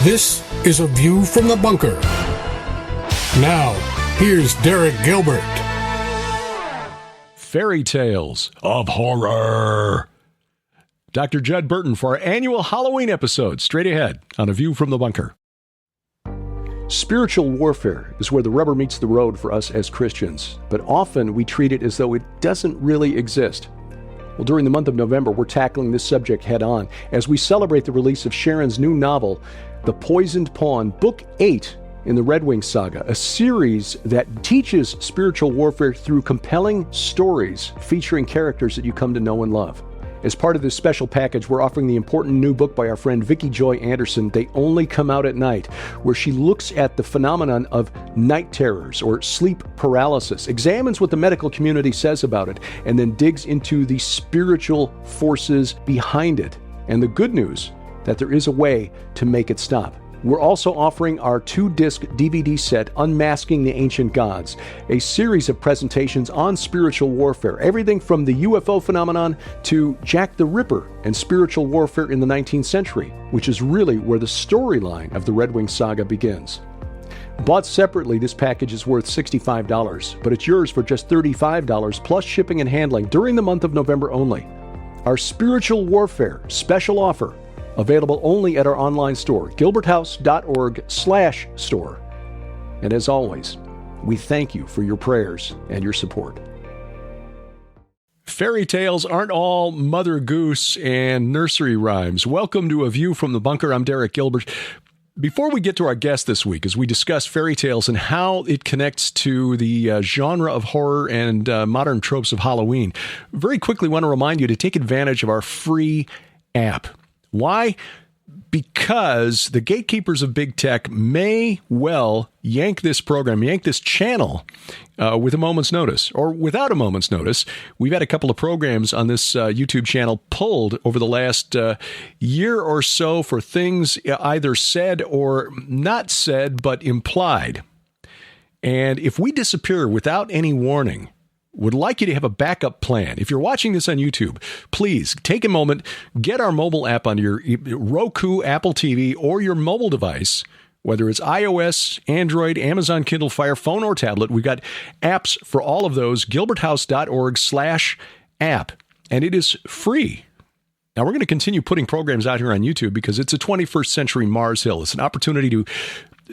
This is A View from the Bunker. Now, here's Derek Gilbert. Fairy tales of horror. Dr. Judd Burton for our annual Halloween episode, straight ahead on A View from the Bunker. Spiritual warfare is where the rubber meets the road for us as Christians, but often we treat it as though it doesn't really exist. Well, during the month of November, we're tackling this subject head on as we celebrate the release of Sharon's new novel, The Poisoned Pawn, Book 8 in the Red Wing Saga, a series that teaches spiritual warfare through compelling stories featuring characters that you come to know and love. As part of this special package, we're offering the important new book by our friend Vicki Joy Anderson, They Only Come Out at Night, where she looks at the phenomenon of night terrors or sleep paralysis, examines what the medical community says about it, and then digs into the spiritual forces behind it. And the good news, that there is a way to make it stop. We're also offering our 2-disc DVD set, Unmasking the Ancient Gods, a series of presentations on spiritual warfare, everything from the UFO phenomenon to Jack the Ripper and spiritual warfare in the 19th century, which is really where the storyline of the Red Wing Saga begins. Bought separately, this package is worth $65, but it's yours for just $35 plus shipping and handling during the month of November only. Our spiritual warfare special offer, available only at our online store, gilberthouse.org/store. And as always, we thank you for your prayers and your support. Fairy tales aren't all Mother Goose and nursery rhymes. Welcome to A View from the Bunker. I'm Derek Gilbert. Before we get to our guest this week, as we discuss fairy tales and how it connects to the genre of horror and modern tropes of Halloween, very quickly want to remind you to take advantage of our free app. Why? Because the gatekeepers of big tech may well yank this program, yank this channel with a moment's notice or without a moment's notice. We've had a couple of programs on this YouTube channel pulled over the last year or so for things either said or not said, but implied. And if we disappear without any warning, would like you to have a backup plan. If you're watching this on YouTube, please take a moment, get our mobile app on your Roku, Apple TV, or your mobile device, whether it's iOS, Android, Amazon Kindle Fire, phone, or tablet. We've got apps for all of those, gilberthouse.org/app, and it is free. Now, we're going to continue putting programs out here on YouTube because it's a 21st century Mars Hill. It's an opportunity to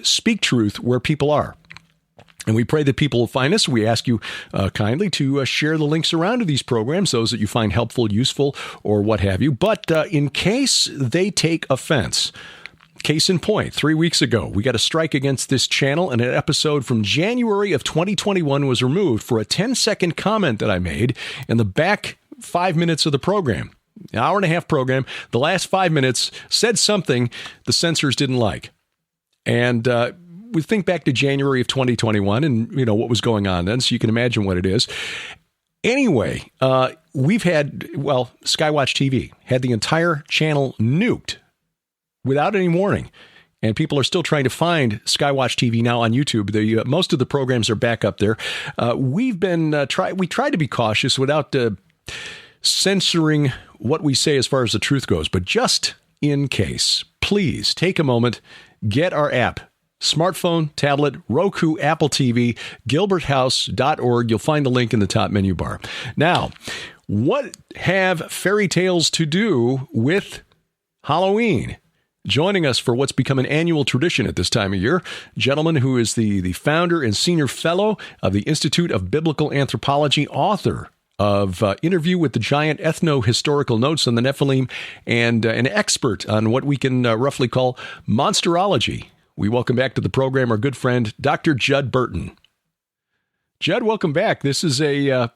speak truth where people are. And we pray that people will find us. We ask you kindly to share the links around to these programs, those that you find helpful, useful, or what have you. But in case they take offense, case in point, 3 weeks ago, we got a strike against this channel, and an episode from January of 2021 was removed for a 10-second comment that I made in the back 5 minutes of the program. An hour and a half program. The last 5 minutes said something the censors didn't like. And we think back to January of 2021 and, you know, what was going on then, so you can imagine what it is. Anyway, we've had, Skywatch TV had the entire channel nuked without any warning. And people are still trying to find Skywatch TV now on YouTube. Most of the programs are back up there. We've been we try to be cautious without censoring what we say as far as the truth goes. But just in case, please take a moment, get our app. Smartphone, tablet, Roku, Apple TV, gilberthouse.org. You'll find the link in the top menu bar. Now, what have fairy tales to do with Halloween? Joining us for what's become an annual tradition at this time of year, gentleman who is the founder and senior fellow of the Institute of Biblical Anthropology, author of Interview with the Giant, Ethno-Historical Notes on the Nephilim, and an expert on what we can roughly call monsterology. We welcome back to the program our good friend, Dr. Judd Burton. Judd, welcome back. This is a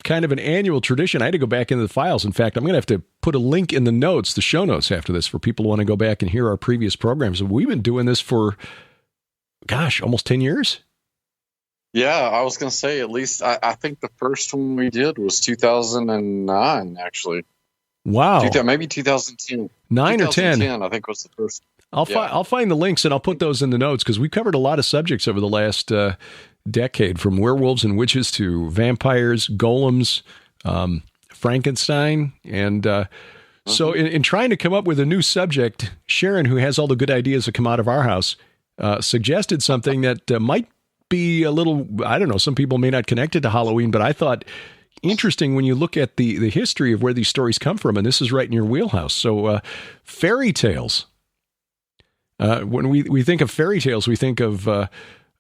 kind of an annual tradition. I had to go back into the files. In fact, I'm going to have to put a link in the notes, the show notes after this, for people who want to go back and hear our previous programs. We've been doing this for, almost 10 years? Yeah, I was going to say at least, I think the first one we did was 2009, actually. Wow. Maybe 2010. 9 or 10. 2010, I think was the first. I'll find the links and I'll put those in the notes because we covered a lot of subjects over the last decade, from werewolves and witches to vampires, golems, Frankenstein, and So in trying to come up with a new subject, Sharon, who has all the good ideas that come out of our house, suggested something that might be a little, I don't know, some people may not connect it to Halloween, but I thought interesting when you look at the history of where these stories come from, and this is right in your wheelhouse. So fairy tales. When we think of fairy tales, we think of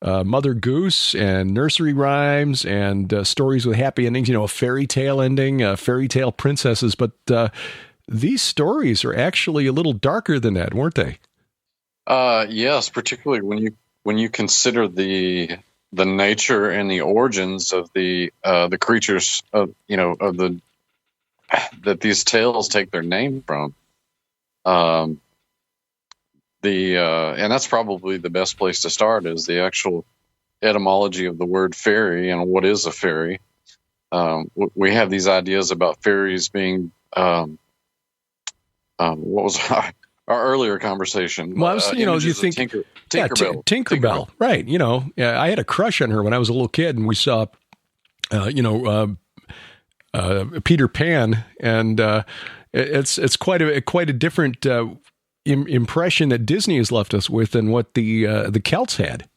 Mother Goose and nursery rhymes and stories with happy endings, a fairy tale ending, fairy tale princesses. But these stories are actually a little darker than that, weren't they? Yes, particularly when you consider the nature and the origins of the creatures that these tales take their name from. And that's probably the best place to start is the actual etymology of the word fairy and what is a fairy. We have these ideas about fairies being, what was our earlier conversation? Well, I was, you think Tinkerbell, right? I had a crush on her when I was a little kid, and we saw, Peter Pan, and it's quite a different impression that Disney has left us with than what the Celts had.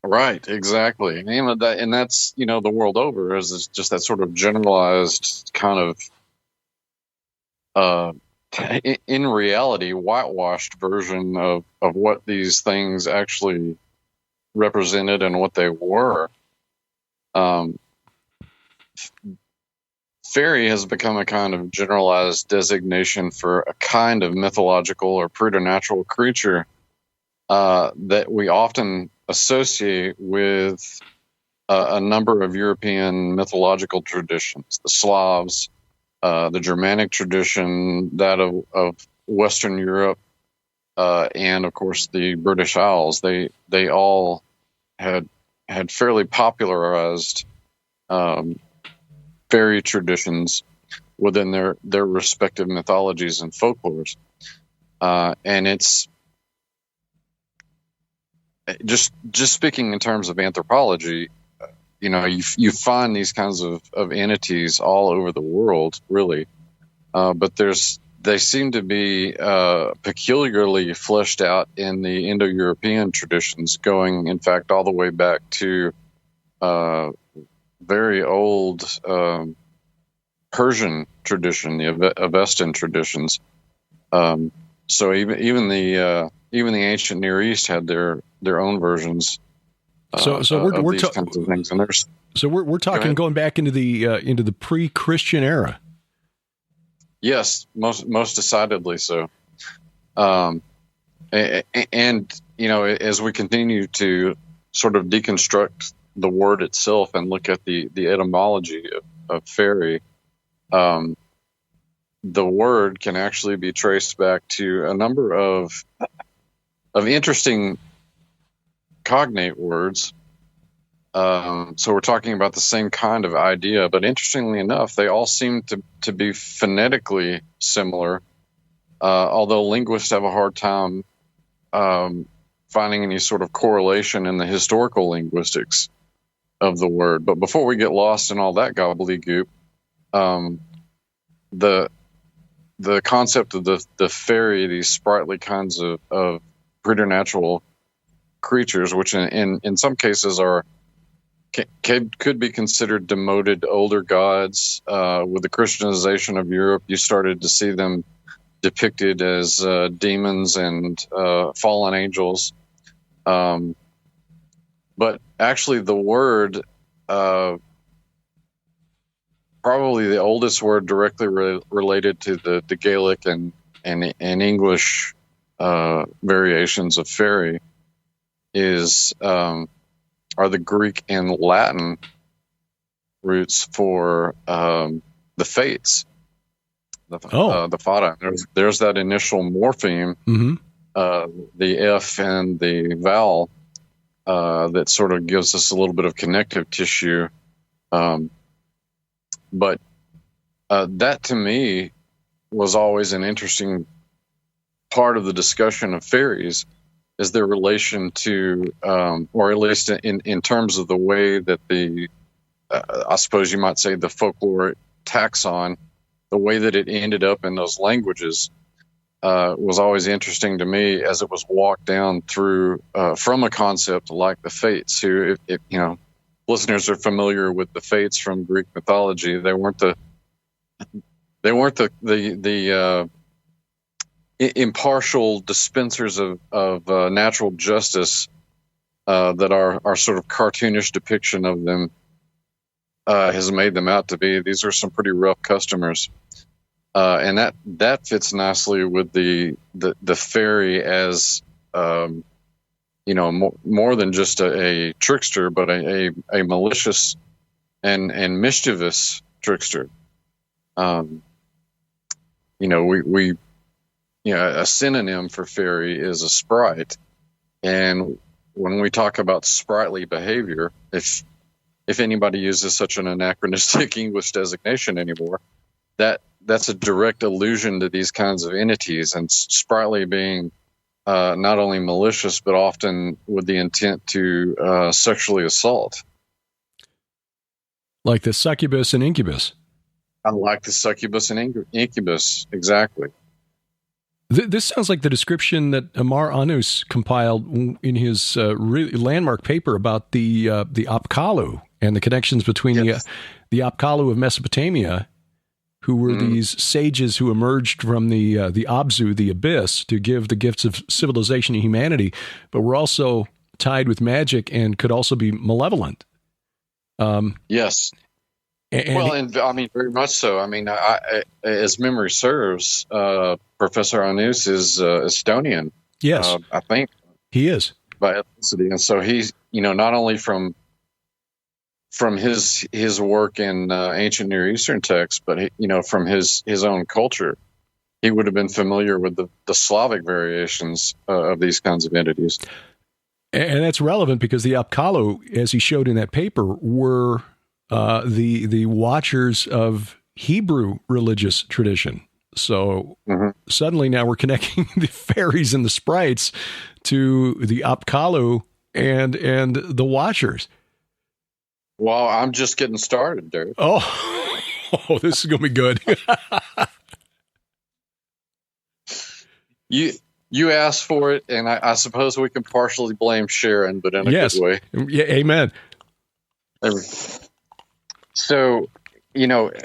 Right, exactly, and that's the world over is just that sort of generalized kind of. In reality, whitewashed version of what these things actually represented and what they were. Fairy has become a kind of generalized designation for a kind of mythological or preternatural creature that we often associate with a number of European mythological traditions, the Slavs, the Germanic tradition, that of Western Europe, and of course the British Isles. They all had fairly popularized fairy traditions within their respective mythologies and folklores, and it's just speaking in terms of anthropology. You find these kinds of entities all over the world, really, but they seem to be peculiarly fleshed out in the Indo-European traditions, going, in fact, all the way back to very old Persian tradition, the Avestan traditions. So even the ancient Near East had their own versions. So we're talking things, and we're talking going back into the pre-Christian era. Yes, most decidedly so. And as we continue to sort of deconstruct the word itself and look at the etymology of fairy, the word can actually be traced back to a number of interesting cognate words. So we're talking about the same kind of idea, but interestingly enough, they all seem to be phonetically similar, although linguists have a hard time finding any sort of correlation in the historical linguistics of the word. But before we get lost in all that gobbledygook, the concept of the fairy, these sprightly kinds of preternatural creatures, which in some cases could be considered demoted older gods. With the Christianization of Europe, you started to see them depicted as demons and fallen angels. But actually, the word, probably the oldest word directly related to the Gaelic and English variations of fairy, are the Greek and Latin roots for the fates. The fata. There's that initial morpheme, the F and the vowel, that sort of gives us a little bit of connective tissue. But that to me was always an interesting part of the discussion of fairies, is their relation to, or at least in terms of the way that I suppose you might say the folkloric taxon the way that it ended up in those languages was always interesting to me, as it was walked down through from a concept like the Fates. Who, if listeners are familiar with the Fates from Greek mythology, they weren't the impartial dispensers of natural justice that our sort of cartoonish depiction of them has made them out to be. These are some pretty rough customers, and that fits nicely with the fairy as more than just a trickster, but a malicious and mischievous trickster. A synonym for fairy is a sprite, and when we talk about sprightly behavior, if anybody uses such an anachronistic English designation anymore, that's a direct allusion to these kinds of entities, and sprightly being not only malicious, but often with the intent to sexually assault. Like the succubus and incubus. Unlike the succubus and incubus, exactly. This sounds like the description that Amar Anus compiled in his landmark paper about the Apkallu and the connections between the Apkallu of Mesopotamia, who were these sages who emerged from the Abzu, the abyss, to give the gifts of civilization and humanity, but were also tied with magic and could also be malevolent. Yes. And I mean, very much so. I mean, as memory serves, Professor Anus is Estonian. Yes. I think he is by ethnicity. And so he's, not only from his work in ancient Near Eastern texts, but from his own culture, he would have been familiar with the Slavic variations of these kinds of entities. And that's relevant because the Apkallu, as he showed in that paper, were the watchers of Hebrew religious tradition. So suddenly now we're connecting the fairies and the sprites to the Apkallu and the watchers. Well, I'm just getting started, Derek. Oh, this is going to be good. You asked for it, and I suppose we can partially blame Sharon, but in a good way. Yeah, amen. So, again,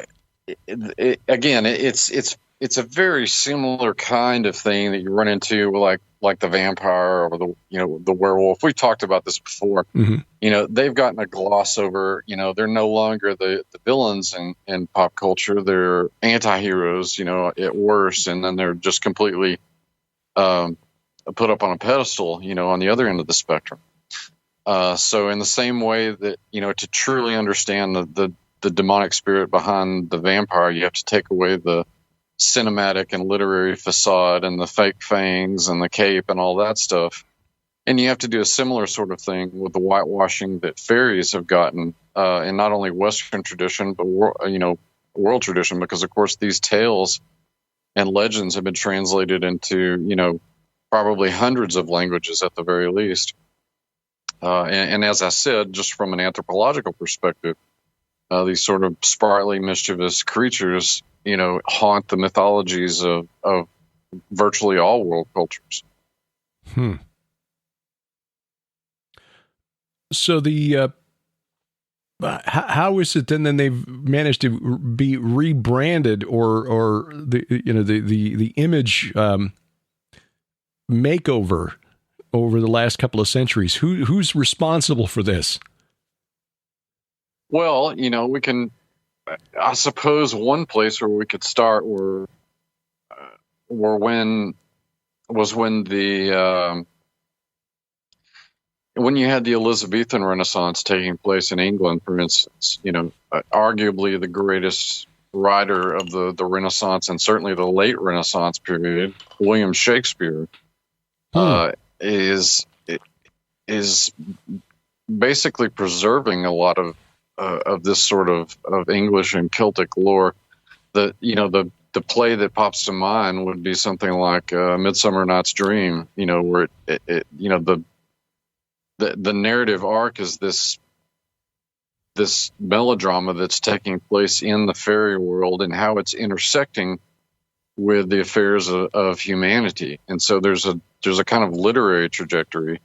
it's a very similar kind of thing that you run into, like the vampire or the werewolf. We talked about this before. They've gotten a gloss over. They're no longer the villains in pop culture. They're anti-heroes, at worst, and then they're just completely put up on a pedestal, on the other end of the spectrum. So in the same way that, to truly understand the demonic spirit behind the vampire, you have to take away the cinematic and literary facade and the fake fangs and the cape and all that stuff. And you have to do a similar sort of thing with the whitewashing that fairies have gotten in not only Western tradition, but world tradition, because of course these tales and legends have been translated into, probably hundreds of languages at the very least. And as I said, just from an anthropological perspective, these sort of sprightly, mischievous creatures, haunt the mythologies of virtually all world cultures. So how is it then they've managed to be rebranded or the image makeover over the last couple of centuries? Who's responsible for this? Well, we can, I suppose one place where we could start when you had the Elizabethan Renaissance taking place in England, for instance, arguably the greatest writer of the Renaissance and certainly the late Renaissance period, William Shakespeare, is basically preserving a lot of this sort of English and Celtic lore. The play that pops to mind would be something like Midsummer Night's Dream, where the narrative arc is this this melodrama that's taking place in the fairy world and how it's intersecting with the affairs of humanity. And so there's a kind of literary trajectory.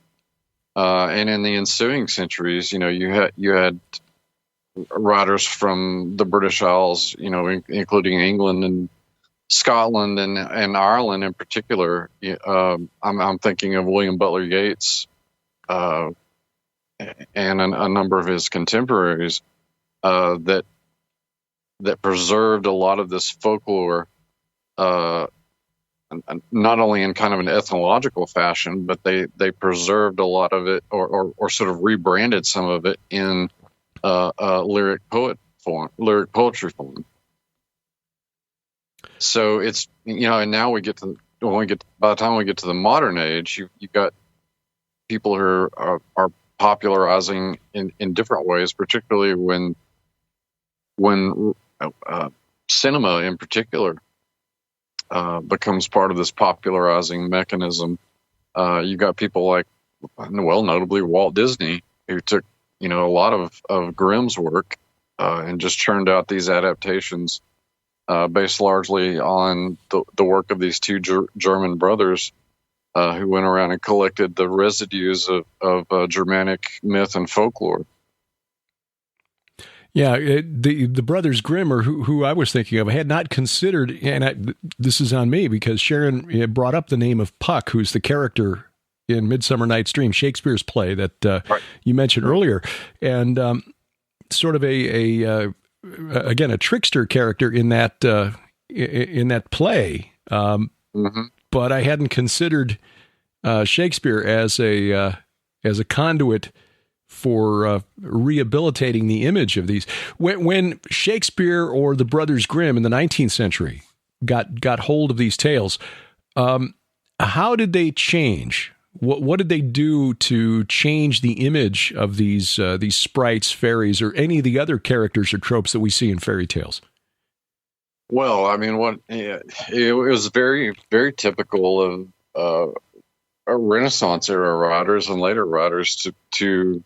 And in the ensuing centuries, you had writers from the British Isles, including England and Scotland and Ireland in particular. I'm thinking of William Butler Yeats and a number of his contemporaries that preserved a lot of this folklore, not only in kind of an ethnological fashion, but they preserved a lot of it, or sort of rebranded some of it in lyric poetry form. So it's, and now by the time we get to the modern age, you've got people who are popularizing in different ways, particularly when cinema in particular becomes part of this popularizing mechanism. You've got people like, notably Walt Disney, who took, a lot of Grimm's work and just churned out these adaptations based largely on the work of these two German brothers who went around and collected the residues of Germanic myth and folklore. Yeah, the Brothers Grimm, or who I was thinking of, I had not considered, and this is on me because Sharon brought up the name of Puck, who's the character in Midsummer Night's Dream, Shakespeare's play that right. You mentioned earlier, and sort of again, a trickster character in that play. But I hadn't considered Shakespeare as a conduit for rehabilitating the image of these. When Shakespeare or the Brothers Grimm in the 19th century got hold of these tales, how did they change? What did they do to change the image of these sprites, fairies, or any of the other characters or tropes that we see in fairy tales? Well, I mean, it was very, very typical of Renaissance era writers and later writers to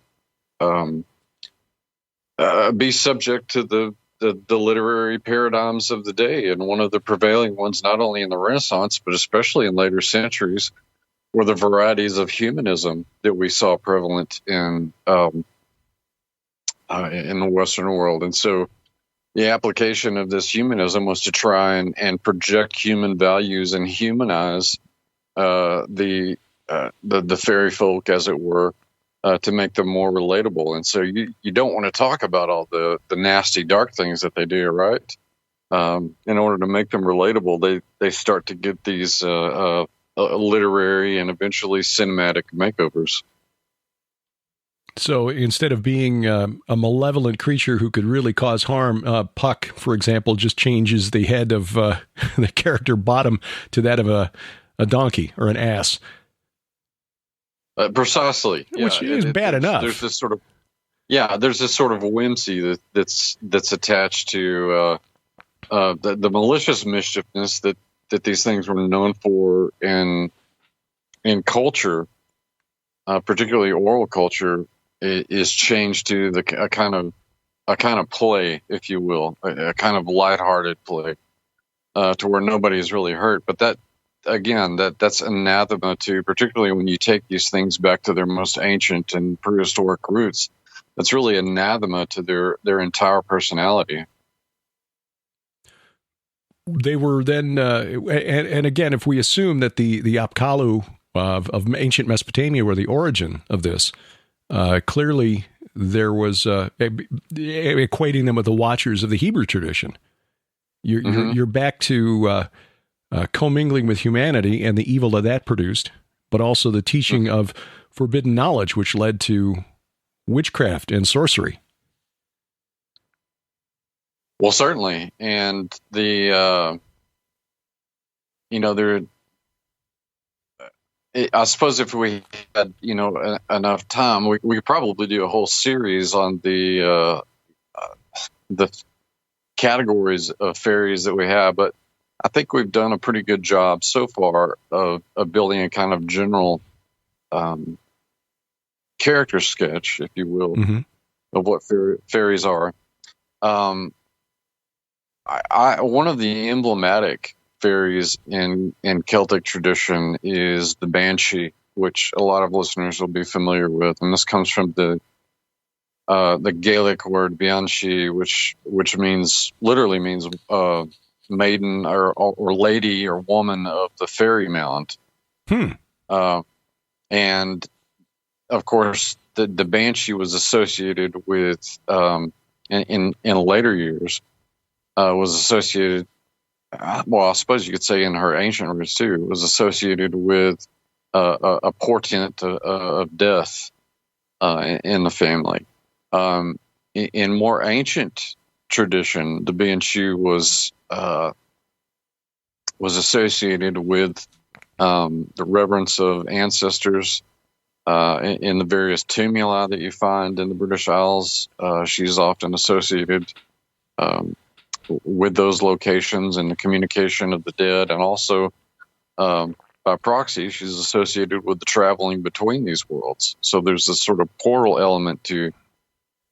be subject to the literary paradigms of the day, and one of the prevailing ones, not only in the Renaissance but especially in later centuries, were the varieties of humanism that we saw prevalent in the Western world. And so the application of this humanism was to try and project human values and humanize the fairy folk, as it were, to make them more relatable. And so you don't want to talk about all the nasty, dark things that they do, right? In order to make them relatable, they start to get these literary and eventually cinematic makeovers. So instead of being a malevolent creature who could really cause harm, Puck, for example, just changes the head of the character Bottom to that of a donkey or an ass. Precisely, which is bad enough. There's this sort of whimsy that's attached to the malicious mischievousness that these things were known for in culture, particularly oral culture, is changed to a kind of play, if you will, a kind of lighthearted play, to where nobody is really hurt. But that's anathema to, particularly when you take these things back to their most ancient and prehistoric roots. That's really anathema to their entire personality. They were then, and again, if we assume that the Apkallu of ancient Mesopotamia were the origin of this, clearly there was equating them with the Watchers of the Hebrew tradition. You're back to commingling with humanity and the evil that produced, but also the teaching of forbidden knowledge, which led to witchcraft and sorcery. Well, certainly, and I suppose if we had enough time, we could probably do a whole series on the categories of fairies that we have. But I think we've done a pretty good job so far of building a kind of general character sketch, if you will, what fairies are. One of the emblematic fairies in Celtic tradition is the Banshee, which a lot of listeners will be familiar with, and this comes from the Gaelic word Banshee, which literally means maiden or lady or woman of the fairy mound. And of course, the Banshee was associated with in later years was associated. Well, I suppose you could say in her ancient roots too, was associated with a portent of death in the family. In more ancient tradition, the Banshee was associated with the reverence of ancestors in the various tumuli that you find in the British Isles. She's often associated with those locations and the communication of the dead, and also by proxy, she's associated with the traveling between these worlds. So there's this sort of portal element to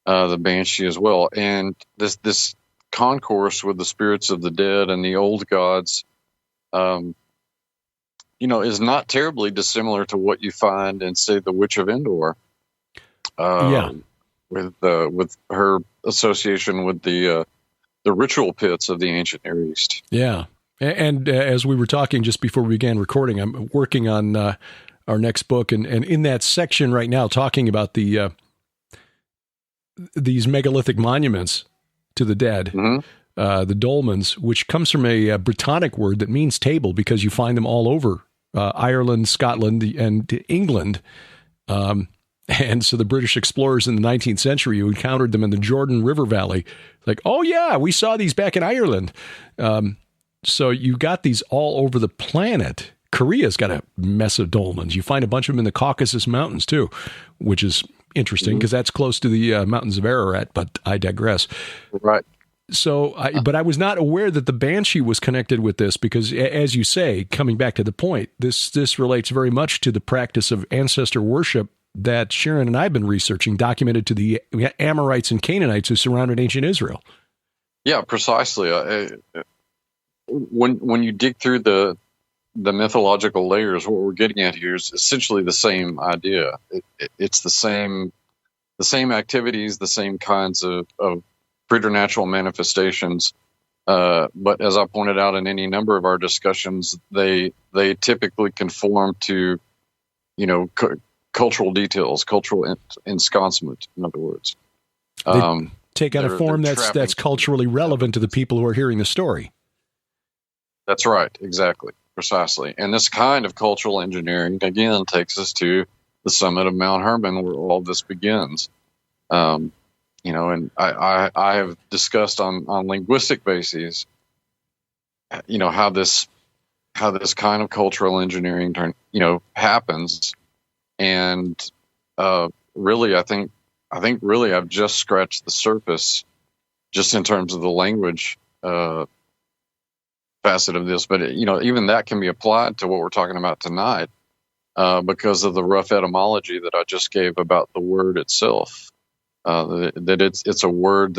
the Banshee as well. And this concourse with the spirits of the dead and the old gods, is not terribly dissimilar to what you find in, say, the Witch of Endor. With her association with the ritual pits of the ancient Near East. Yeah. And as we were talking just before we began recording, I'm working on our next book, and in that section right now, talking about these megalithic monuments to the dead, the dolmens, which comes from a Brittonic word that means table, because you find them all over Ireland, Scotland, and England. And so the British explorers in the 19th century who encountered them in the Jordan River Valley, like, oh yeah, we saw these back in Ireland. So you got these all over the planet. Korea's got a mess of dolmens. You find a bunch of them in the Caucasus Mountains too, which is interesting because that's close to the mountains of Ararat, but I digress. Right. So, but I was not aware that the Banshee was connected with this because, as you say, coming back to the point, this relates very much to the practice of ancestor worship that Sharon and I have been researching, documented to the Amorites and Canaanites who surrounded ancient Israel. Yeah, precisely. When you dig through the mythological layers, what we're getting at here is essentially the same idea. It's the same activities, the same kinds of preternatural manifestations. But as I pointed out in any number of our discussions, they typically conform to, cultural details, cultural ensconcement, in other words. They take on a form that's culturally relevant to the people who are hearing the story. That's right. Exactly. Precisely. And this kind of cultural engineering, again, takes us to the summit of Mount Hermon, where all this begins. And I have discussed on linguistic bases, how this kind of cultural engineering happens. And really, I think I've just scratched the surface just in terms of the language facet of this, but even that can be applied to what we're talking about tonight because of the rough etymology that I just gave about the word itself. That it's a word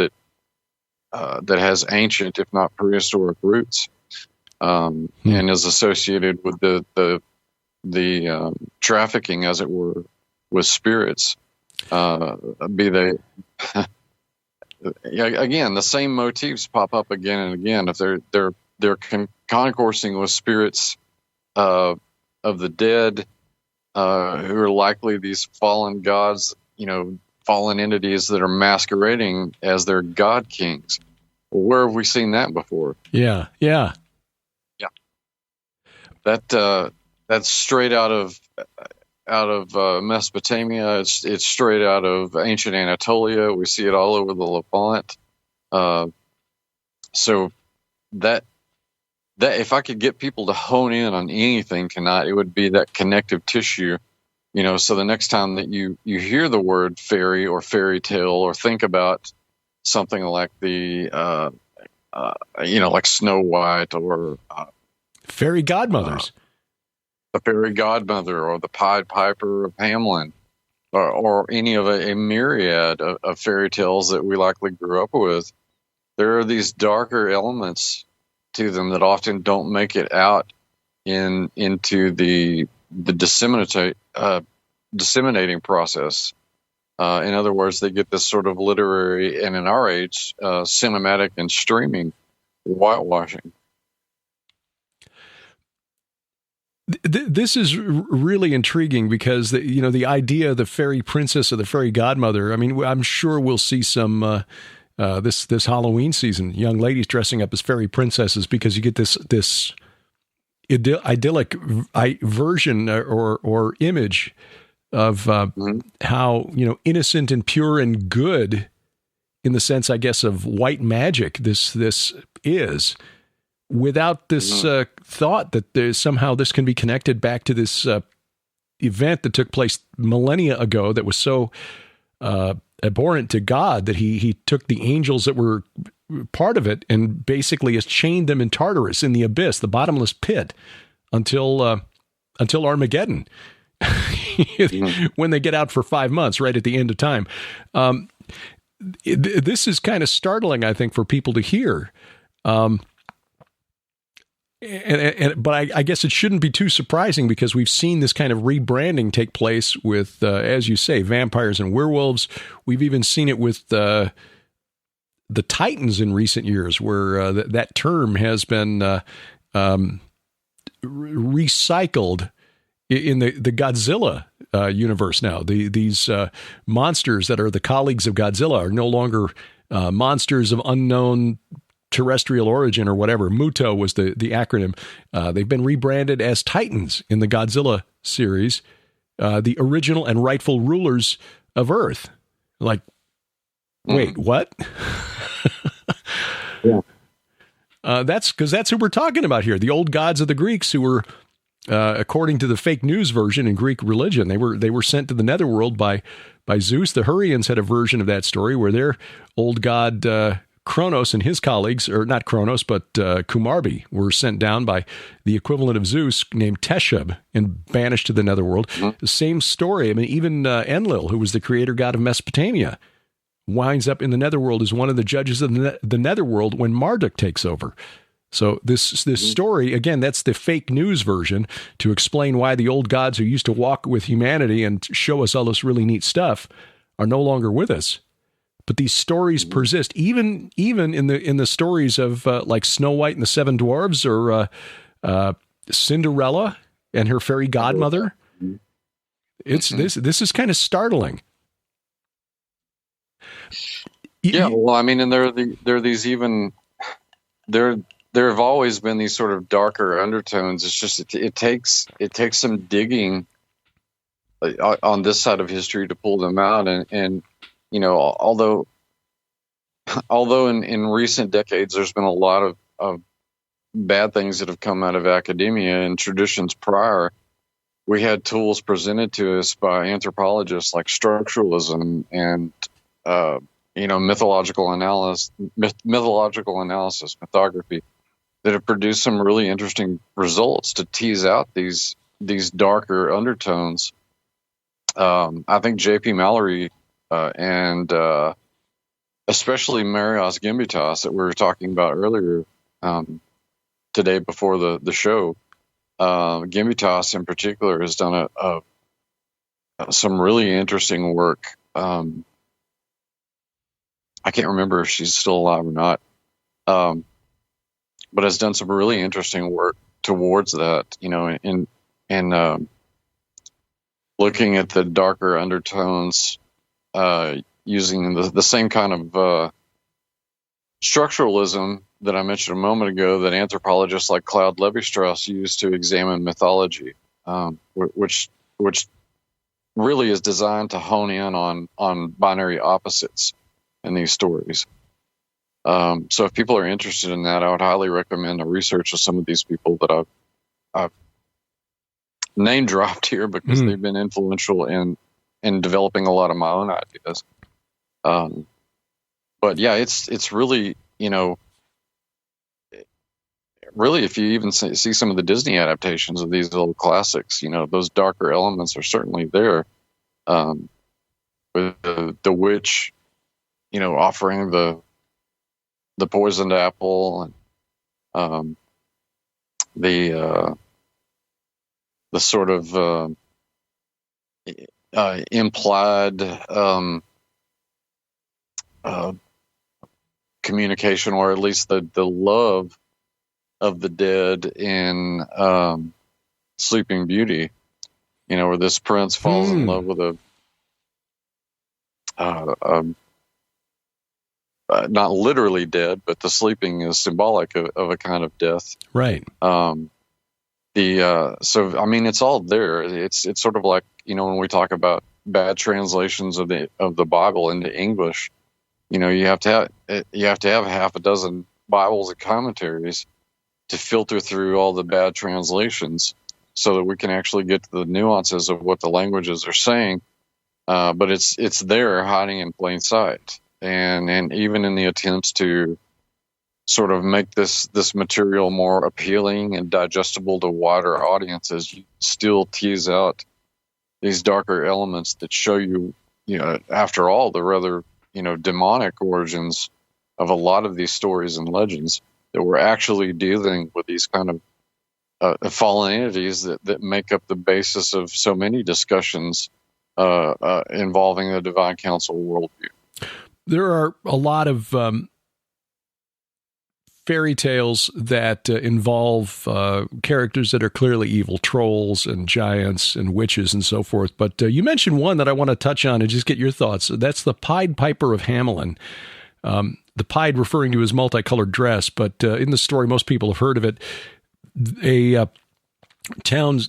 that has ancient, if not prehistoric, roots, and is associated with the trafficking, as it were, with spirits. Be they again, the same motifs pop up again and again. If they're concoursing with spirits of the dead, who are likely these fallen gods, fallen entities that are masquerading as their god kings. Where have we seen that before? Yeah. That's straight out of Mesopotamia. It's straight out of ancient Anatolia. We see it all over the Levant. So that if I could get people to hone in on anything tonight, it would be that connective tissue. So the next time that you hear the word fairy or fairy tale, or think about something like the like Snow White or fairy godmothers, the fairy godmother, or the Pied Piper of Hamelin, or any of a myriad of fairy tales that we likely grew up with, there are these darker elements to them that often don't make it out into the disseminating process. In other words, they get this sort of literary, and in our age, cinematic and streaming whitewashing. This is really intriguing because the idea of the fairy princess or the fairy godmother. I mean, I'm sure we'll see some this Halloween season, young ladies dressing up as fairy princesses, because you get this idyllic version or image of how innocent and pure and good, in the sense, I guess, of white magic. This is. Without this thought that somehow this can be connected back to this event that took place millennia ago that was so abhorrent to God that he took the angels that were part of it and basically has chained them in Tartarus, in the abyss, the bottomless pit, until Armageddon, when they get out for 5 months, right at the end of time. This is kind of startling, I think, for people to hear. But I guess it shouldn't be too surprising, because we've seen this kind of rebranding take place with, as you say, vampires and werewolves. We've even seen it with the Titans in recent years, where that term has been recycled in the Godzilla universe now. These monsters that are the colleagues of Godzilla are no longer monsters of unknown terrestrial origin or whatever. MUTO was the acronym. They've been rebranded as Titans in the Godzilla series, the original and rightful rulers of Earth. Like, wait, what? Yeah. That's who we're talking about here. The old gods of the Greeks, who were, according to the fake news version in Greek religion, they were sent to the netherworld by Zeus. The Hurrians had a version of that story where their old god Kronos and his colleagues, or not Kronos, but Kumarbi, were sent down by the equivalent of Zeus named Teshub and banished to the netherworld. The same story. I mean, even Enlil, who was the creator god of Mesopotamia, winds up in the netherworld as one of the judges of the netherworld when Marduk takes over. So this story, again, that's the fake news version to explain why the old gods who used to walk with humanity and show us all this really neat stuff are no longer with us. But these stories persist, even in the stories of like Snow White and the Seven Dwarves, or Cinderella and her fairy godmother. It's this is kind of startling. Yeah, well, I mean, and there are these even there have always been these sort of darker undertones. It's just it takes some digging on this side of history to pull them out, and although in recent decades there's been a lot of bad things that have come out of academia and traditions prior, we had tools presented to us by anthropologists like structuralism and mythological analysis, mythography, that have produced some really interesting results to tease out these darker undertones. I think J.P. Mallory and especially Marios Gimbutas that we were talking about earlier today before the show, Gimbutas in particular has done some really interesting work. I can't remember if she's still alive or not, but has done some really interesting work towards that, in looking at the darker undertones, using the same kind of structuralism that I mentioned a moment ago that anthropologists like Claude Lévi-Strauss use to examine mythology, which really is designed to hone in on binary opposites in these stories. So if people are interested in that, I would highly recommend a research of some of these people that I've name dropped here because they've been influential in developing a lot of my own ideas. But yeah, it's really, really, if you even see some of the Disney adaptations of these old classics, those darker elements are certainly there. with the witch, offering the poisoned apple, and the sort of implied communication, or at least the love of the dead in Sleeping Beauty, where this prince falls in love with not literally dead, but the sleeping is symbolic of a kind of death. Right. So I mean, it's all there. It's sort of like, when we talk about bad translations of the Bible into English, you have to have half a dozen Bibles and commentaries to filter through all the bad translations so that we can actually get to the nuances of what the languages are saying. But it's there, hiding in plain sight. And even in the attempts to sort of make this material more appealing and digestible to wider audiences, you still tease out these darker elements that show you, after all, the rather, demonic origins of a lot of these stories and legends, that we're actually dealing with these kind of fallen entities that make up the basis of so many discussions involving the divine council worldview. There are a lot of fairy tales that involve characters that are clearly evil, trolls and giants and witches and so forth. But you mentioned one that I want to touch on and just get your thoughts. That's the Pied Piper of Hamelin. The pied referring to his multicolored dress, but in the story, most people have heard of it. The town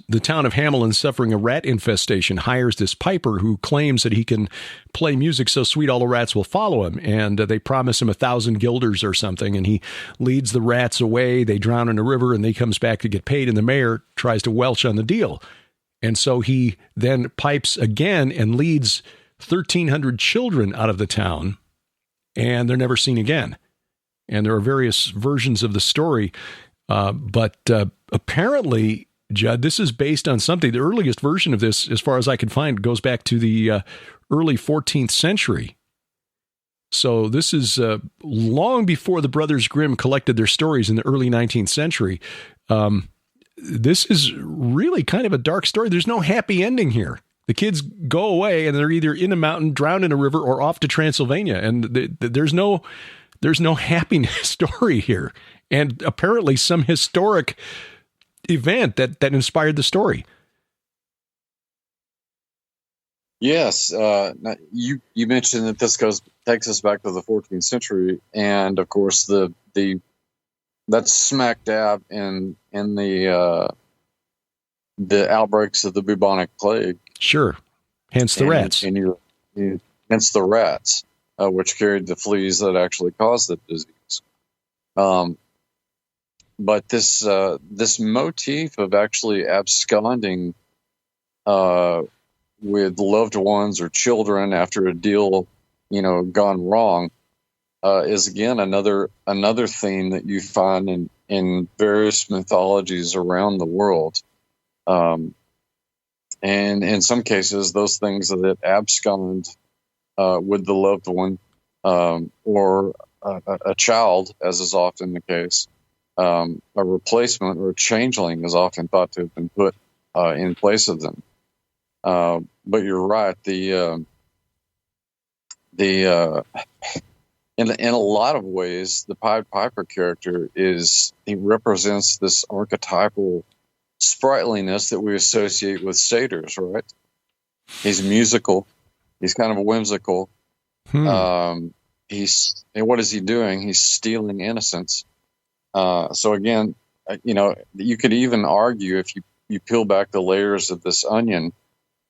of Hamelin, suffering a rat infestation, hires this piper who claims that he can play music so sweet all the rats will follow him, and they promise him 1,000 guilders or something, and he leads the rats away. They drown in a river, and he comes back to get paid, and the mayor tries to welch on the deal. And so he then pipes again and leads 1,300 children out of the town, and they're never seen again. And there are various versions of the story, but apparently, Judd, this is based on something. The earliest version of this, as far as I can find, goes back to the early 14th century. So this is long before the Brothers Grimm collected their stories in the early 19th century. This is really kind of a dark story. There's no happy ending here. The kids go away and they're either in a mountain, drowned in a river, or off to Transylvania. And there's no happiness story here. And apparently some historic event that inspired the story. Yes, you mentioned that this takes us back to the 14th century, and of course that's smack dab in the outbreaks of the bubonic plague. Sure, hence the rats. Hence the rats, which carried the fleas that actually caused the disease. But this motif of actually absconding with loved ones or children after a deal, gone wrong, is again another theme that you find in various mythologies around the world. And in some cases, those things that abscond with the loved one or a child, as is often the case, a replacement or a changeling is often thought to have been put in place of them. But you're right. In a lot of ways, the Pied Piper character he represents this archetypal sprightliness that we associate with satyrs, right? He's musical. He's kind of whimsical. And what is he doing? He's stealing innocence. So again, you could even argue, if you peel back the layers of this onion,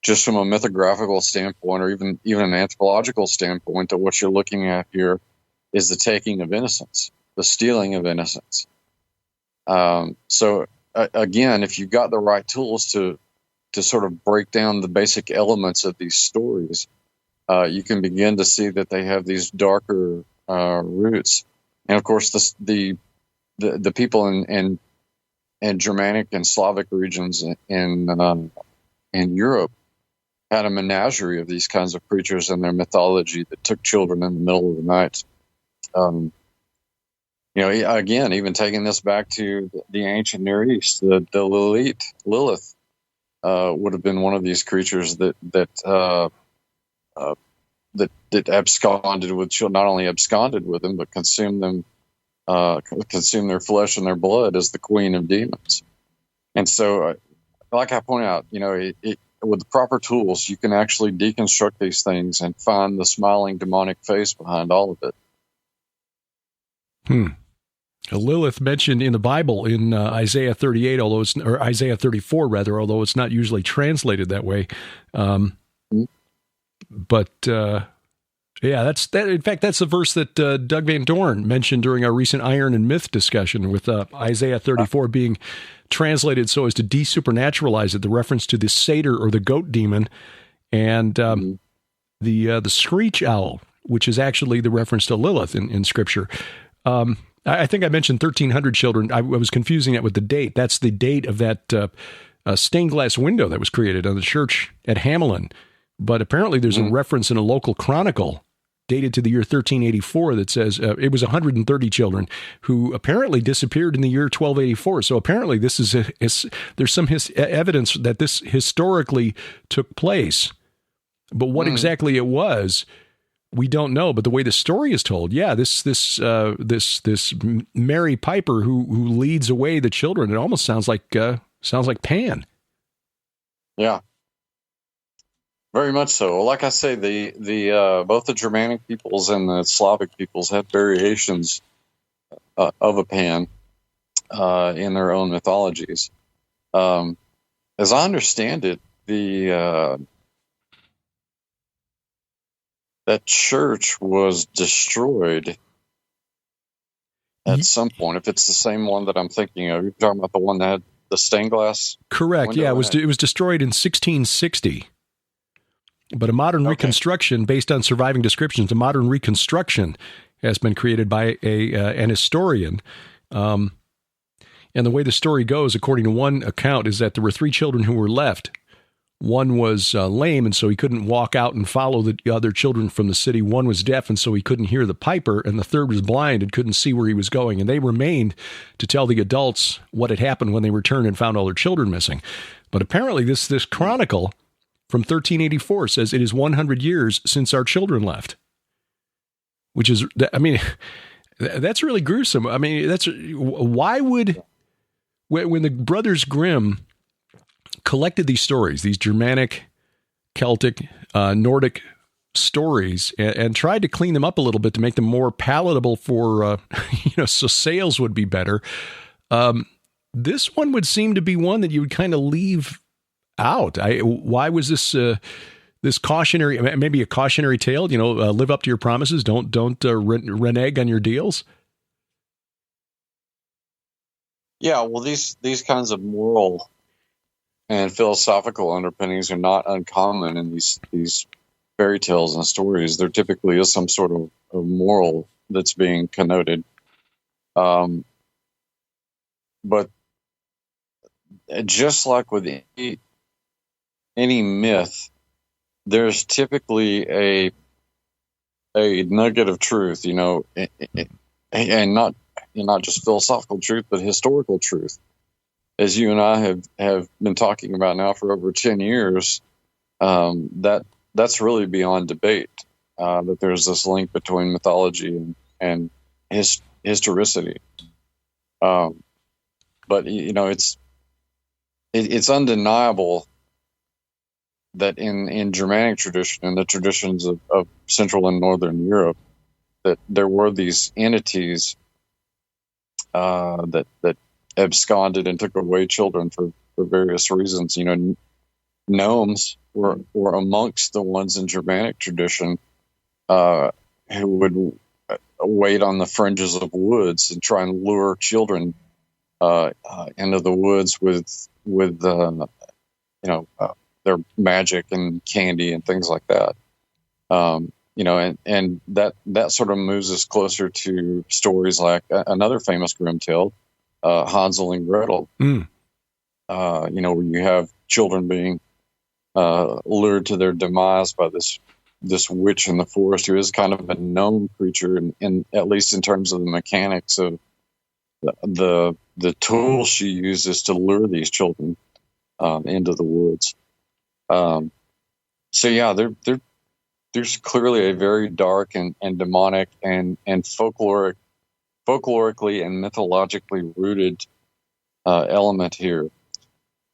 just from a mythographical standpoint, or even an anthropological standpoint, that what you're looking at here is the taking of innocence, the stealing of innocence. So again, if you've got the right tools to sort of break down the basic elements of these stories, you can begin to see that they have these darker roots. And of course, the people in Germanic and Slavic regions in Europe had a menagerie of these kinds of creatures in their mythology that took children in the middle of the night. Again, even taking this back to the ancient Near East, the Lilith would have been one of these creatures that absconded with children, not only absconded with them, but consumed them, consumed their flesh and their blood as the queen of demons. And so, like I point out, with the proper tools, you can actually deconstruct these things and find the smiling demonic face behind all of it. Lilith mentioned in the Bible in Isaiah 38, or Isaiah 34 rather, although it's not usually translated that way. That's that. In fact, that's the verse that Doug Van Dorn mentioned during our recent Iron and Myth discussion, with Isaiah 34 being translated so as to desupernaturalize it, the reference to the satyr or the goat demon, and the screech owl, which is actually the reference to Lilith in Scripture. I think I mentioned 1,300 children. I was confusing it with the date. That's the date of that stained glass window that was created on the church at Hamelin. But apparently there's a reference in a local chronicle dated to the year 1384 that says it was 130 children who apparently disappeared in the year 1284. So apparently this is there's some evidence that this historically took place. But what exactly it was, we don't know. But the way the story is told, this Mary Piper who leads away the children, it almost sounds like Pan. Yeah. Very much so. Like I say, the both the Germanic peoples and the Slavic peoples had variations of a Pan in their own mythologies. As I understand it, that church was destroyed at some point. If it's the same one that I'm thinking of, you're talking about the one that had the stained glass. Correct. Yeah, it was destroyed in 1660. But a modern reconstruction based on surviving descriptions, a modern reconstruction has been created by an historian. And the way the story goes, according to one account, is that there were 3 children who were left. One was lame, and so he couldn't walk out and follow the other children from the city. One was deaf, and so he couldn't hear the piper. And the third was blind and couldn't see where he was going. And they remained to tell the adults what had happened when they returned and found all their children missing. But apparently this chronicle from 1384 says it is 100 years since our children left, which is, that's really gruesome. I mean, why would, when the Brothers Grimm collected these stories, these Germanic, Celtic, Nordic stories, and tried to clean them up a little bit to make them more palatable for, so sales would be better. This one would seem to be one that you would kind of leave out. Why was this cautionary, maybe a cautionary tale? Live up to your promises. Don't renege on your deals. Yeah, well, these kinds of moral and philosophical underpinnings are not uncommon in these fairy tales and stories. There typically is some sort of moral that's being connoted. But just like with any myth, there's typically a nugget of truth, and not just philosophical truth, but historical truth. As you and I have been talking about now for over 10 years, that's really beyond debate, that there's this link between mythology and historicity. But it's undeniable that in Germanic tradition and the traditions of Central and Northern Europe, that there were these entities that absconded and took away children for various reasons. Gnomes were amongst the ones in Germanic tradition who would wait on the fringes of woods and try and lure children into the woods with their magic and candy and things like that. And that sort of moves us closer to stories like another famous Grimm tale, Hansel and Gretel. Where you have children being lured to their demise by this witch in the forest, who is kind of a known creature, in at least in terms of the mechanics of the tools she uses to lure these children into the woods. So yeah, there's clearly a very dark and demonic and folklorically and mythologically rooted element here.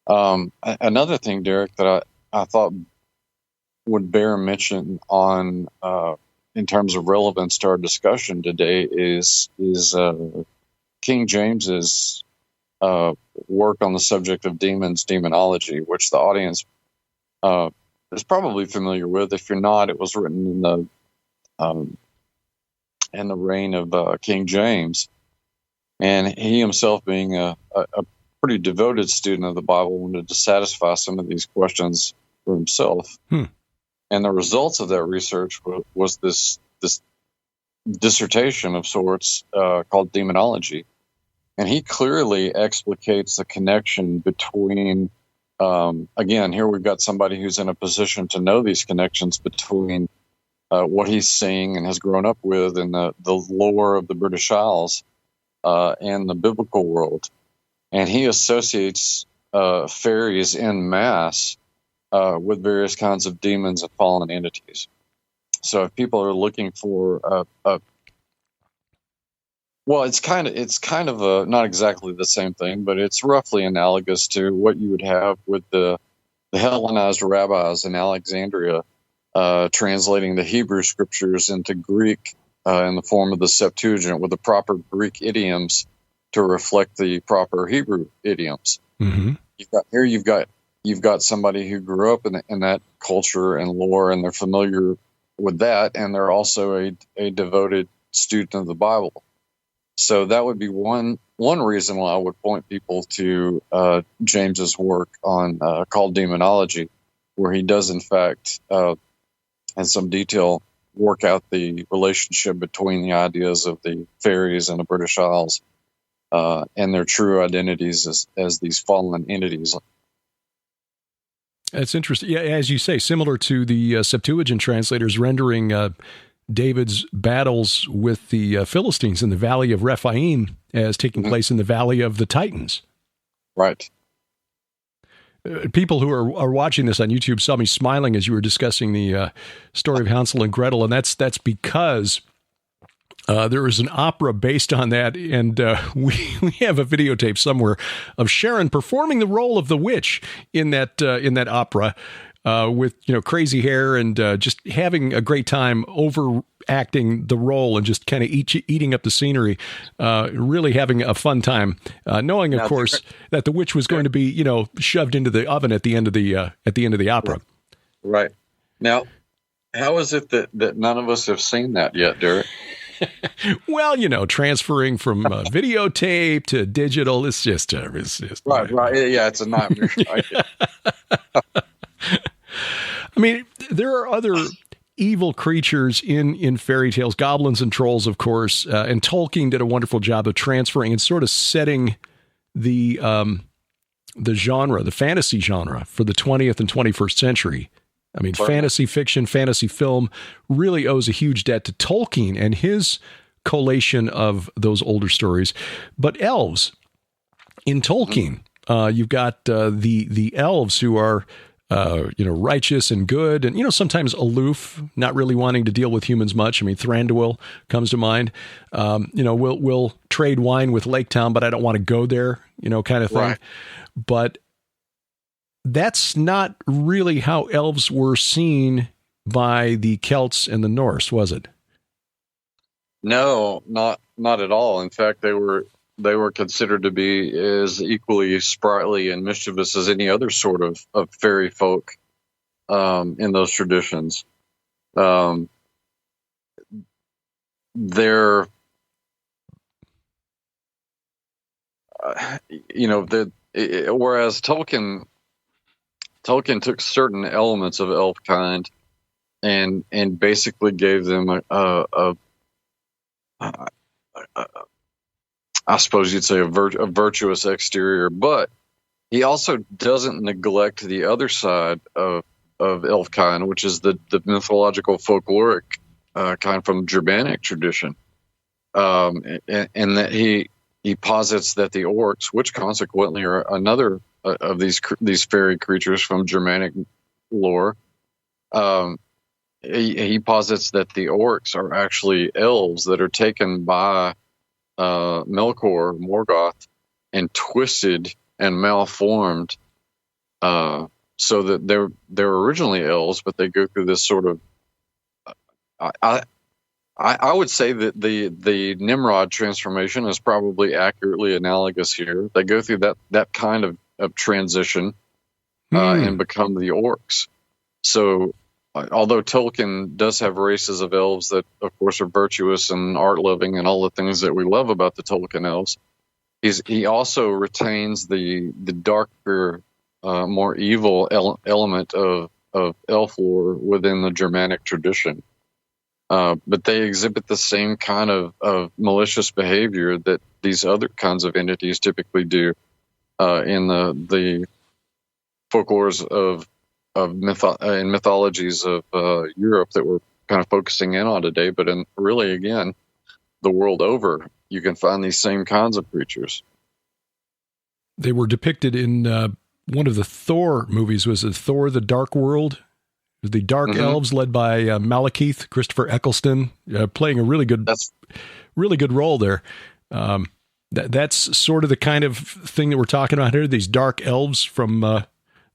Another thing, Derek, that I thought would bear mention on in terms of relevance to our discussion today is King James's work on the subject of demons, Demonology, which the audience is probably familiar with. If you're not, it was written in the reign of King James, and he himself, being a pretty devoted student of the Bible, wanted to satisfy some of these questions for himself. And the results of that research was this dissertation of sorts called Demonology. And he clearly explicates the connection between, again, here we've got somebody who's in a position to know these connections between what he's seeing and has grown up with in the lore of the British Isles and the biblical world. And he associates fairies en masse with various kinds of demons and fallen entities. So if people are looking for well, it's kind of not exactly the same thing, but it's roughly analogous to what you would have with the Hellenized rabbis in Alexandria translating the Hebrew scriptures into Greek in the form of the Septuagint with the proper Greek idioms to reflect the proper Hebrew idioms. Mm-hmm. You've got somebody who grew up in that culture and lore, and they're familiar with that, and they're also a devoted student of the Bible. So that would be one reason why I would point people to James's work on called Demonology, where he does, in fact, in some detail, work out the relationship between the ideas of the fairies and the British Isles and their true identities as these fallen entities. That's interesting. Yeah, as you say, similar to the Septuagint translators rendering David's battles with the Philistines in the Valley of Rephaim as taking place in the Valley of the Titans. Right. People who are watching this on YouTube saw me smiling as you were discussing the story of Hansel and Gretel, and that's because there was an opera based on that, and we have a videotape somewhere of Sharon performing the role of the witch in that opera. With crazy hair and just having a great time overacting the role and just kind of eating up the scenery, really having a fun time, knowing of course that the witch was going to be shoved into the oven at the end of the opera. Right. Now, how is it that none of us have seen that yet, Derek? Well, transferring from videotape to digital, it's just right. Yeah, it's a nightmare. I mean, there are other evil creatures in fairy tales, goblins and trolls, of course, and Tolkien did a wonderful job of transferring and sort of setting the genre, the fantasy genre for the 20th and 21st century. I mean, fantasy fiction, fantasy film really owes a huge debt to Tolkien and his collation of those older stories. But elves in Tolkien, you've got the elves who are righteous and good and, sometimes aloof, not really wanting to deal with humans much. I mean, Thranduil comes to mind. We'll trade wine with Lake Town, but I don't want to go there, kind of thing. Right. But that's not really how elves were seen by the Celts and the Norse, was it? No, not at all. In fact, they were considered to be as equally sprightly and mischievous as any other sort of fairy folk in those traditions. Whereas Tolkien took certain elements of elf kind and basically gave them I suppose you'd say a virtuous exterior, but he also doesn't neglect the other side of elf kind, which is the mythological folkloric kind from Germanic tradition, and that he posits that the orcs, which consequently are another of these fairy creatures from Germanic lore, he posits that the orcs are actually elves that are taken by Melkor Morgoth and twisted and malformed, so that they're originally elves, but they go through this sort of. I would say that the Nimrod transformation is probably accurately analogous here. They go through that kind of transition and become the orcs. So, although Tolkien does have races of elves that, of course, are virtuous and art-loving and all the things that we love about the Tolkien elves, he also retains the darker, more evil element of elf lore within the Germanic tradition. But they exhibit the same kind of malicious behavior that these other kinds of entities typically do in the folklores in mythologies of Europe that we're kind of focusing in on today. But really, again, the world over, you can find these same kinds of creatures. They were depicted in one of the Thor movies. Was it Thor: The Dark World? The Dark Elves, led by Malekith, Christopher Eccleston, playing a really good role there. That's sort of the kind of thing that we're talking about here. These Dark Elves from the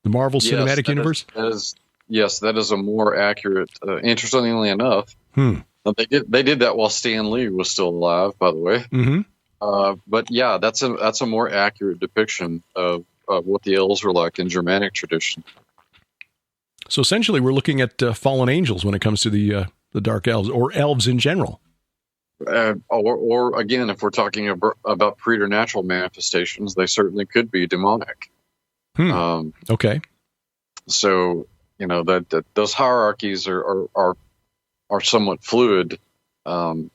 Marvel Cinematic Universe. That is a more accurate. Interestingly enough, they did that while Stan Lee was still alive. By the way, but yeah, that's a more accurate depiction of what the elves were like in Germanic tradition. So essentially, we're looking at fallen angels when it comes to the Dark Elves, or elves in general. Or again, if we're talking about preternatural manifestations, they certainly could be demonic. Okay. So that those hierarchies are somewhat fluid in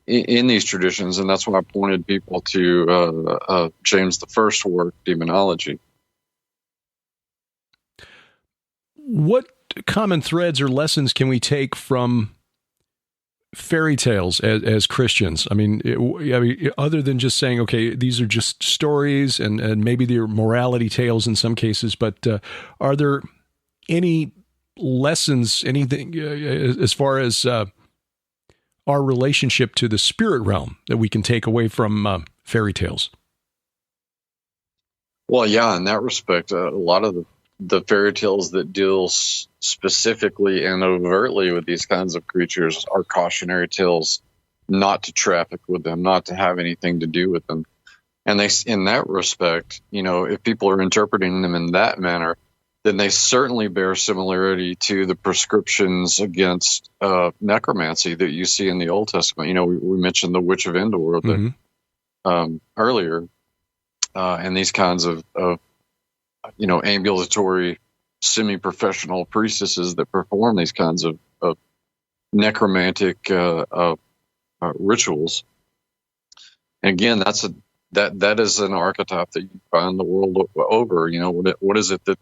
these traditions, and that's when I pointed people to James I's work, Demonology. What common threads or lessons can we take from fairy tales as Christians? I mean, other than just saying, okay, these are just stories and maybe they're morality tales in some cases, but are there any lessons, anything as far as our relationship to the spirit realm that we can take away from fairy tales? Well, yeah, in that respect, a lot of the fairy tales that deal specifically and overtly with these kinds of creatures are cautionary tales not to traffic with them, not to have anything to do with them. And in that respect, if people are interpreting them in that manner, then they certainly bear similarity to the prescriptions against necromancy that you see in the Old Testament. We mentioned the Witch of Endor earlier, and these kinds of ambulatory, semi-professional priestesses that perform these kinds of necromantic rituals. And again, that is an archetype that you find the world over. What is it that,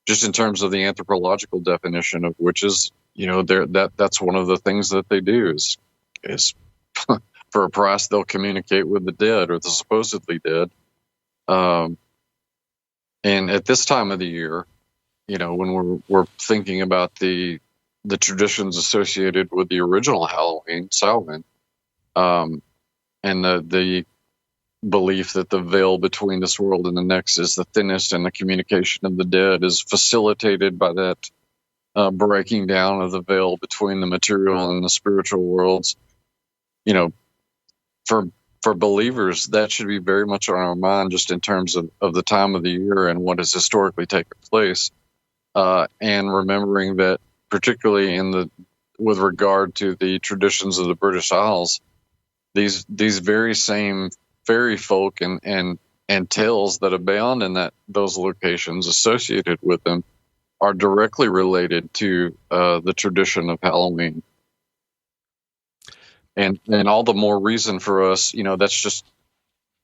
just in terms of the anthropological definition of witches, that's one of the things that they do is for a price they'll communicate with the dead or the supposedly dead. And at this time of the year, when we're thinking about the traditions associated with the original Halloween, Samhain, and the belief that the veil between this world and the next is the thinnest, and the communication of the dead is facilitated by that breaking down of the veil between the material and the spiritual worlds. For believers, that should be very much on our mind, just in terms of the time of the year and what has historically taken place, and remembering that, particularly with regard to the traditions of the British Isles, these very same fairy folk and tales that abound in those locations associated with them are directly related to the tradition of Halloween. And all the more reason for us, that's just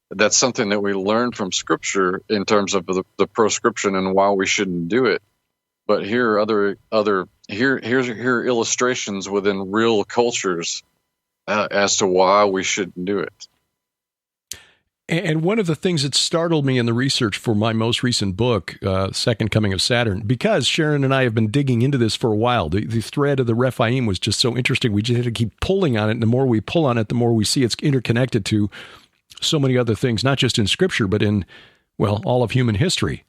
that's something that we learn from Scripture in terms of the proscription and why we shouldn't do it. But here are here are illustrations within real cultures as to why we shouldn't do it. And one of the things that startled me in the research for my most recent book, Second Coming of Saturn, because Sharon and I have been digging into this for a while, the thread of the Rephaim was just so interesting. We just had to keep pulling on it. And the more we pull on it, the more we see it's interconnected to so many other things, not just in Scripture, but in, well, all of human history.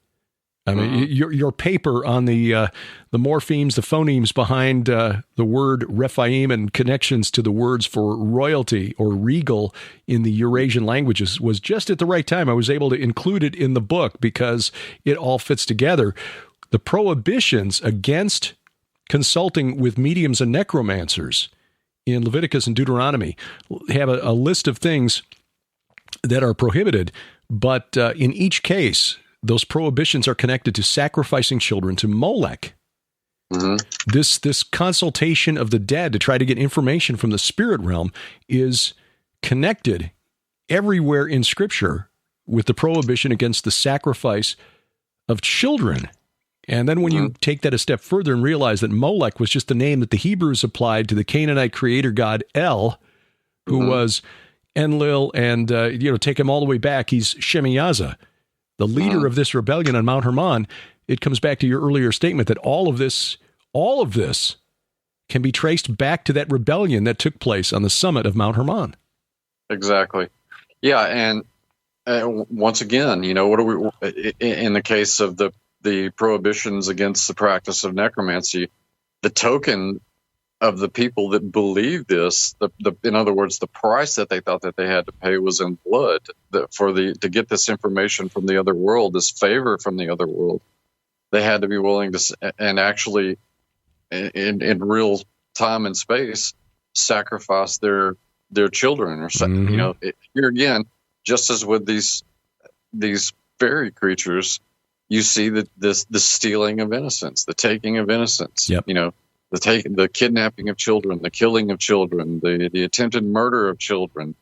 I mean, your paper on the morphemes, the phonemes behind the word Rephaim and connections to the words for royalty or regal in the Eurasian languages was just at the right time. I was able to include it in the book because it all fits together. The prohibitions against consulting with mediums and necromancers in Leviticus and Deuteronomy have a list of things that are prohibited, but in each case, those prohibitions are connected to sacrificing children to Molech. Mm-hmm. This consultation of the dead to try to get information from the spirit realm is connected everywhere in Scripture with the prohibition against the sacrifice of children. And then when you take that a step further and realize that Molech was just the name that the Hebrews applied to the Canaanite creator god El, who was Enlil, and take him all the way back, he's Shemiyaza, the leader of this rebellion on Mount Hermon. It comes back to your earlier statement that all of this can be traced back to that rebellion that took place on the summit of Mount Hermon. Exactly. Yeah, and once again, what are we in the case of the prohibitions against the practice of necromancy? The token of the people that believe this, in other words, the price that they thought that they had to pay was in blood to get this information from the other world, this favor from the other world. They had to be willing to, and actually, in real time and space, sacrifice their children, or here again, just as with these fairy creatures, you see the stealing of innocence, the taking of innocence. Yep. The kidnapping of children, the killing of children, the attempted murder of children.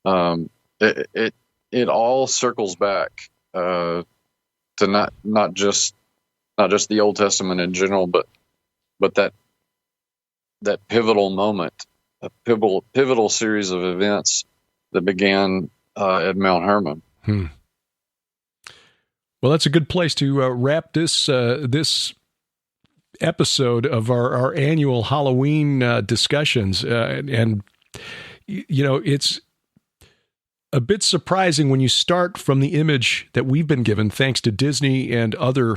It all circles back to not just the Old Testament in general, but that pivotal moment, a pivotal series of events that began at Mount Hermon. Well, that's a good place to wrap this episode of our annual Halloween discussions. And it's a bit surprising when you start from the image that we've been given, thanks to Disney and other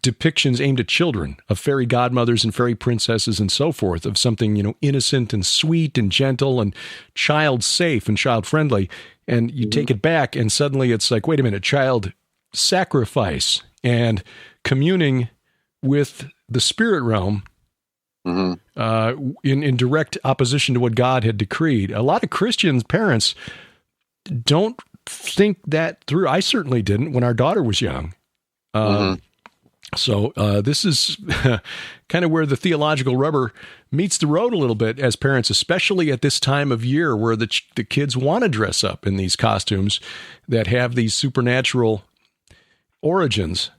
depictions aimed at children of fairy godmothers and fairy princesses and so forth, of something, innocent and sweet and gentle and child safe and child friendly. And you take it back and suddenly it's like, wait a minute, child sacrifice and communing with the spirit realm in direct opposition to what God had decreed. A lot of Christian parents don't think that through. I certainly didn't when our daughter was young. So this is kind of where the theological rubber meets the road a little bit as parents, especially at this time of year where the kids want to dress up in these costumes that have these supernatural origins.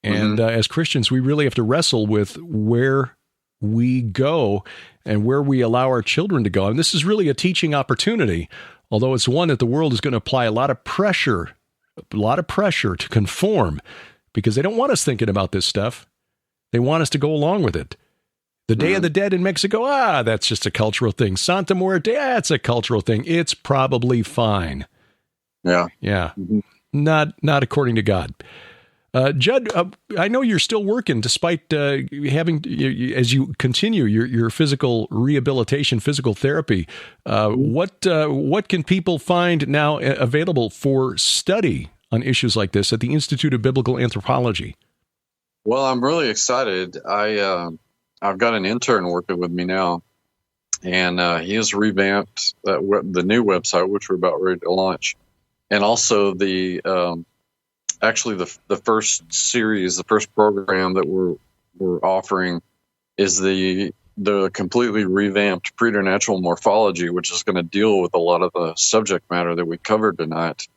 And as Christians, we really have to wrestle with where we go and where we allow our children to go. And this is really a teaching opportunity, although it's one that the world is going to apply a lot of pressure to conform, because they don't want us thinking about this stuff. They want us to go along with it. The Day of the Dead in Mexico, that's just a cultural thing. Santa Muerte, it's a cultural thing. It's probably fine. Yeah. Not according to God. Judd, I know you're still working despite having, as you continue your physical rehabilitation, physical therapy. What can people find now available for study on issues like this at the Institute of Biblical Anthropology? Well, I'm really excited. I've got an intern working with me now, and he has revamped the new website, which we're about ready to launch, and also the first series, the first program that we're offering is the the completely revamped preternatural morphology, which is going to deal with a lot of the subject matter that we covered tonight.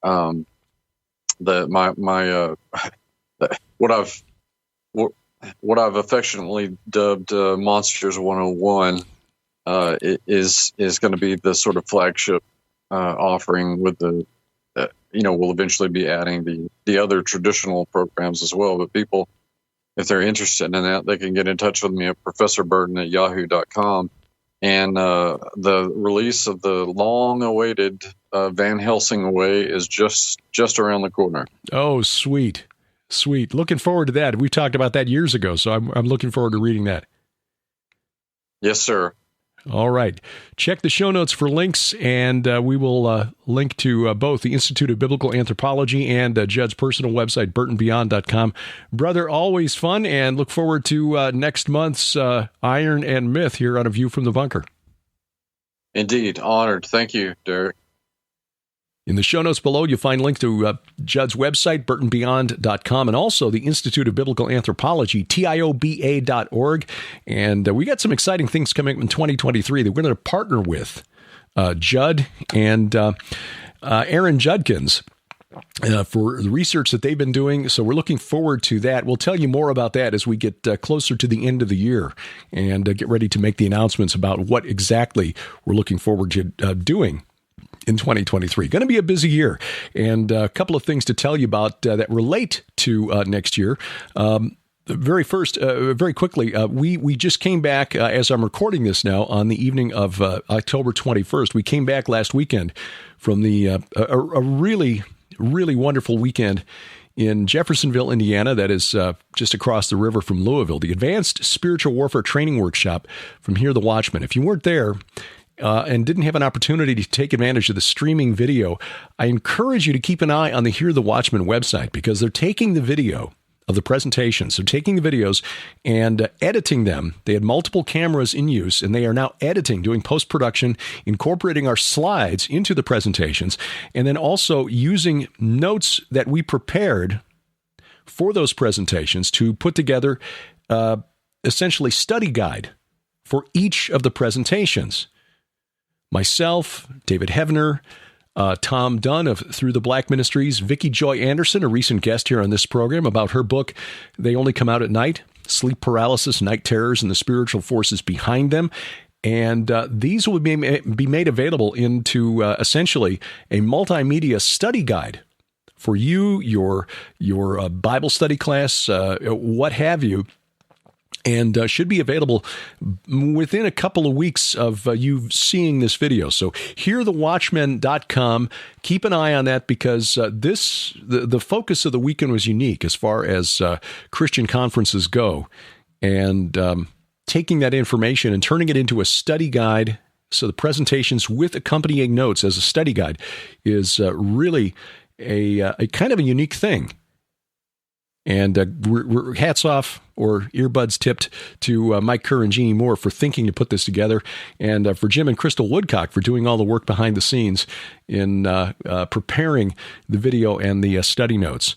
What I've affectionately dubbed Monsters 101 is going to be the sort of flagship offering with the we'll eventually be adding the other traditional programs as well. But people, if they're interested in that, they can get in touch with me at professorburton@yahoo.com. And the release of the long-awaited Van Helsing Way is just around the corner. Oh, sweet. Sweet. Looking forward to that. We talked about that years ago, so I'm looking forward to reading that. Yes, sir. All right. Check the show notes for links, and we will link to both the Institute of Biblical Anthropology and Judd's personal website, burtonbeyond.com. Brother, always fun, and look forward to next month's Iron and Myth here on A View from the Bunker. Indeed. Honored. Thank you, Derek. In the show notes below, you'll find links to Judd's website, burtonbeyond.com, and also the Institute of Biblical Anthropology, TIOBA.org. And we got some exciting things coming up in 2023 that we're going to partner with Judd and Aaron Judkins for the research that they've been doing. So we're looking forward to that. We'll tell you more about that as we get closer to the end of the year and get ready to make the announcements about what exactly we're looking forward to doing in 2023. Going to be a busy year, and a couple of things to tell you about that relate to next year. Very quickly, we just came back, as I'm recording this now, on the evening of October 21st. We came back last weekend from a really, really wonderful weekend in Jeffersonville, Indiana, that is just across the river from Louisville, the Advanced Spiritual Warfare Training Workshop from Hear the Watchman. If you weren't there, and didn't have an opportunity to take advantage of the streaming video, I encourage you to keep an eye on the Hear the Watchman website, because they're taking the video of the presentations. They're taking the videos and editing them. They had multiple cameras in use, and they are now editing, doing post-production, incorporating our slides into the presentations, and then also using notes that we prepared for those presentations to put together essentially study guide for each of the presentations. Myself, David Hevner, Tom Dunn of Through the Black Ministries, Vicki Joy Anderson, a recent guest here on this program, about her book, They Only Come Out at Night, Sleep Paralysis, Night Terrors, and the Spiritual Forces Behind Them. And these will be made available into essentially a multimedia study guide for you, your Bible study class, what have you, and should be available within a couple of weeks of you seeing this video. So hearthewatchmen.com. Keep an eye on that, because the focus of the weekend was unique as far as Christian conferences go. And taking that information and turning it into a study guide, so the presentations with accompanying notes as a study guide, is really a kind of a unique thing. And we're hats off, or earbuds tipped, to Mike Kerr and Jeannie Moore for thinking to put this together, and for Jim and Crystal Woodcock for doing all the work behind the scenes in preparing the video and the study notes.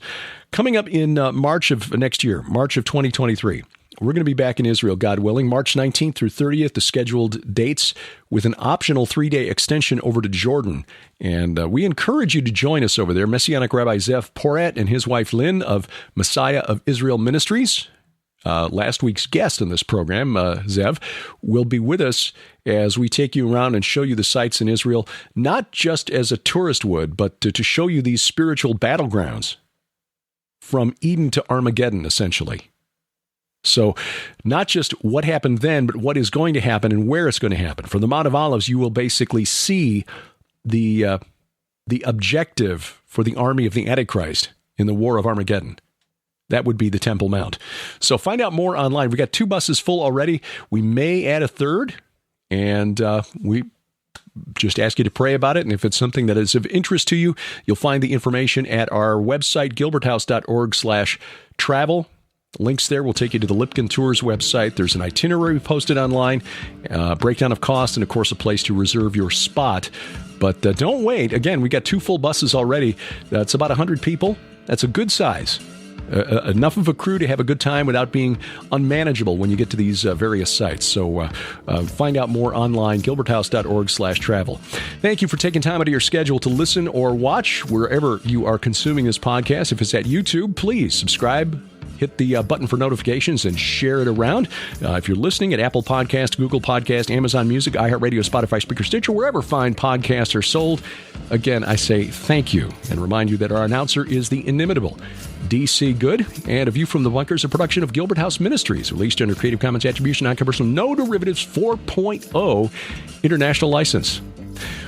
Coming up in March of next year, March of 2023, we're going to be back in Israel, God willing, March 19th through 30th, the scheduled dates, with an optional 3-day extension over to Jordan. And we encourage you to join us over there. Messianic Rabbi Zev Porat and his wife Lynn of Messiah of Israel Ministries, last week's guest in this program, Zev, will be with us as we take you around and show you the sites in Israel, not just as a tourist would, but to show you these spiritual battlegrounds from Eden to Armageddon, essentially. So not just what happened then, but what is going to happen and where it's going to happen. From the Mount of Olives, you will basically see the objective for the army of the Antichrist in the War of Armageddon. That would be the Temple Mount. So find out more online. We got 2 buses full already. We may add a third, and we just ask you to pray about it. And if it's something that is of interest to you, you'll find the information at our website, gilberthouse.org/travel. Links there will take you to the Lipkin Tours website. There's an itinerary posted online, breakdown of cost, and, of course, a place to reserve your spot. But don't wait. Again, we got 2 full buses already. That's about 100 people. That's a good size. enough of a crew to have a good time without being unmanageable when you get to these various sites. So find out more online, gilberthouse.org/travel. Thank you for taking time out of your schedule to listen or watch wherever you are consuming this podcast. If it's at YouTube, please subscribe. Hit the button for notifications and share it around. If you're listening at Apple Podcast, Google Podcast, Amazon Music, iHeartRadio, Spotify, Spreaker, Stitcher, wherever fine podcasts are sold, again, I say thank you and remind you that our announcer is the inimitable D.C. Good, and A View from the Bunker is a production of Gilbert House Ministries, released under Creative Commons Attribution, Non-Commercial, No Derivatives 4.0 International License.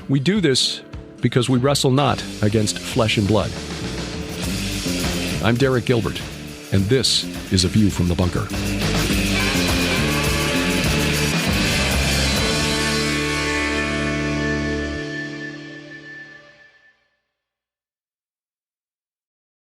We do this because we wrestle not against flesh and blood. I'm Derek Gilbert, and this is A View from the Bunker.